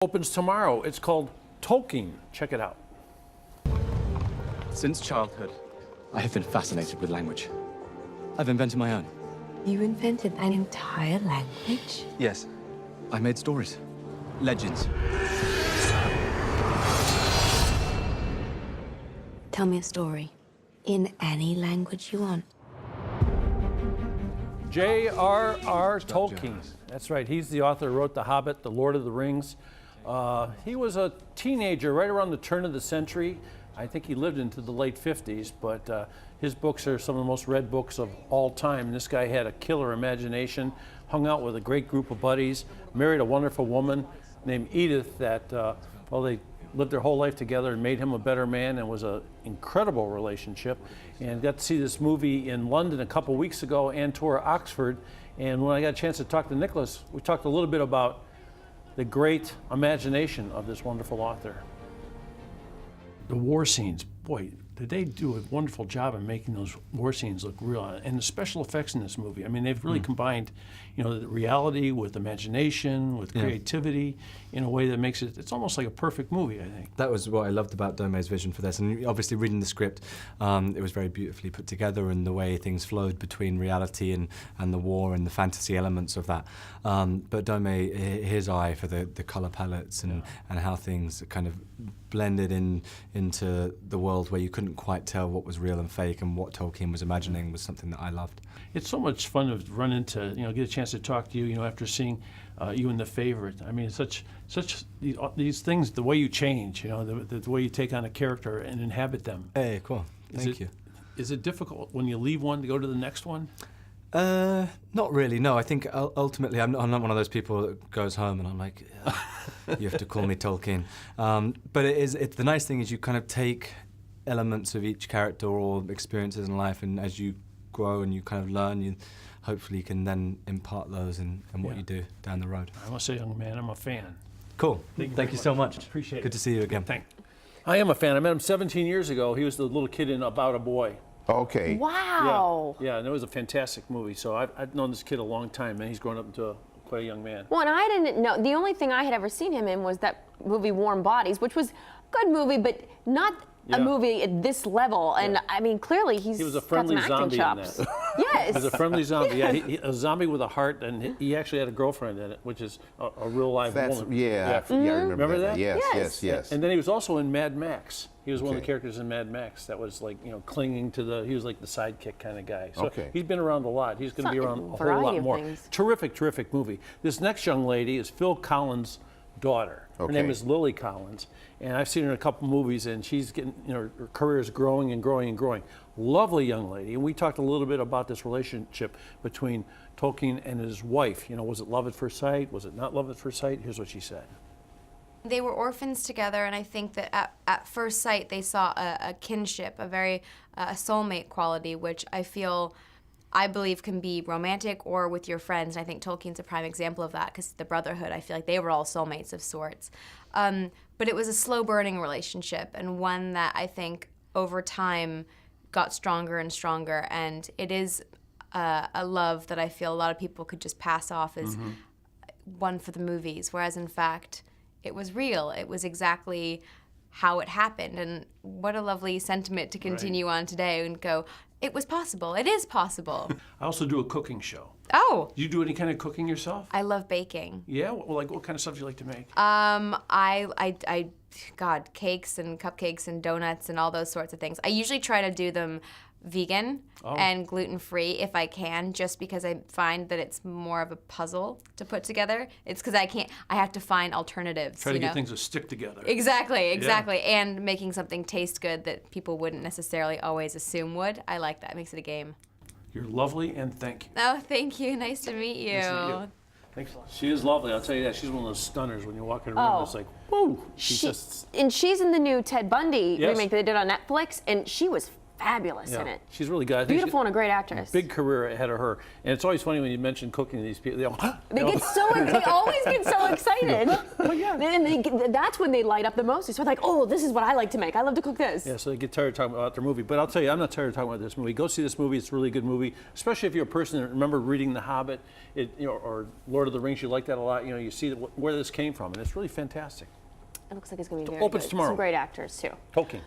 Opens tomorrow. It's called Tolkien. Check it out. Since childhood, I have been fascinated with language. I've invented my own. You invented an entire language? Yes. I made stories. Legends. Tell me a story. In any language you want. J.R.R. Tolkien. That's right. He's the author who wrote The Hobbit, The Lord of the Rings. He was a teenager right around the turn of the century. I think he lived into the late 50s, but his books are some of the most read books of all time. And this guy had a killer imagination, hung out with a great group of buddies, married a wonderful woman named Edith that, well, they lived their whole life together and made him a better man, and was an incredible relationship. And got to see this movie in London a couple weeks ago and tour Oxford. And when I got a chance to talk to Nicholas, we talked a little bit about the great imagination of this wonderful author. The war scenes, boy, did they do a wonderful job in making those war scenes look real. And the special effects in this movie, I mean, they've really combined, you know, the reality with imagination, with creativity, in a way that makes it, it's almost like a perfect movie, I think. That was what I loved about Dome's vision for this. And obviously reading the script, it was very beautifully put together, and the way things flowed between reality and the war and the fantasy elements of that. But Dome, his eye for the color palettes and how things kind of blended into the world where you couldn't quite tell what was real and fake, and what Tolkien was imagining was something that I loved. It's so much fun to run into, you know, get a chance to talk to you, you know, after seeing you in The Favorite. I mean, it's such these things, the way you change, you know, the way you take on a character and inhabit them. Hey, cool. Thank you. Is it difficult when you leave one to go to the next one? Not really, no. I think ultimately I'm not one of those people that goes home and I'm like, you have to call me Tolkien. But it's the nice thing is you kind of take elements of each character or experiences in life, and as you grow and you kind of learn, you hopefully can then impart those in what you do down the road. I must say, young man, I'm a fan. Cool. Thank you so much. Appreciate it. Good to see you again. Thanks. I am a fan. I met him 17 years ago. He was the little kid in About a Boy. Okay. Wow. Yeah, and it was a fantastic movie. So I've known this kid a long time, and he's grown up into quite a young man. Well, and I didn't know, the only thing I had ever seen him in was that movie Warm Bodies, which was a good movie, but not a movie at this level. And I mean, clearly he was a friendly got some acting zombie chops. in that. Yes. He was a friendly zombie. Yeah, a zombie with a heart, and he actually had a girlfriend in it, which is a real live woman. Yeah, I remember that. Yes. And then he was also in Mad Max. He was one of the characters in Mad Max that was like, you know, clinging to he was like the sidekick kind of guy. So he's been around a lot. He's going to be around a whole lot more. Terrific, terrific movie. This next young lady is Phil Collins' daughter. Her name is Lily Collins, and I've seen her in a couple movies, and she's getting, you know, her career is growing and growing and growing. Lovely young lady, and we talked a little bit about this relationship between Tolkien and his wife. You know, was it love at first sight? Was it not love at first sight? Here's what she said. They were orphans together, and I think that at first sight they saw a kinship, a very soulmate quality, which I believe can be romantic or with your friends. And I think Tolkien's a prime example of that, because the Brotherhood, I feel like they were all soulmates of sorts. But it was a slow-burning relationship, and one that I think over time got stronger and stronger. And it is a love that I feel a lot of people could just pass off as one for the movies, whereas in fact, it was real. It was exactly how it happened. And what a lovely sentiment to continue on today and go, it was possible. It is possible. I also do a cooking show. Oh. Do you do any kind of cooking yourself? I love baking. Yeah? Well, like what kind of stuff do you like to make? God, cakes and cupcakes and donuts and all those sorts of things. I usually try to do them vegan and gluten-free if I can, just because I find that it's more of a puzzle to put together. It's because I have to find alternatives. Try to get things to stick together. Exactly. And making something taste good that people wouldn't necessarily always assume would. I like that. It makes it a game. You're lovely, and thank you. Oh, thank you. Nice to meet you. Nice to meet you. Thanks. She is lovely, I'll tell you that. She's one of those stunners when you walk in a room. It's like, whoa. And she's in the new Ted Bundy remake they did on Netflix, and she was fabulous in it. She's really good. I think Beautiful and a great actress. Big career ahead of her. And it's always funny when you mention cooking to these people. They always get so excited. And that's when they light up the most. It's like, oh, this is what I like to make. I love to cook this. Yeah, so they get tired of talking about their movie. But I'll tell you, I'm not tired of talking about this movie. Go see this movie. It's a really good movie, especially if you're a person that remember reading The Hobbit, or Lord of the Rings. You like that a lot. You see where this came from, and it's really fantastic. It looks like it's going to be very Opens good. tomorrow. Some great actors too. Tolkien.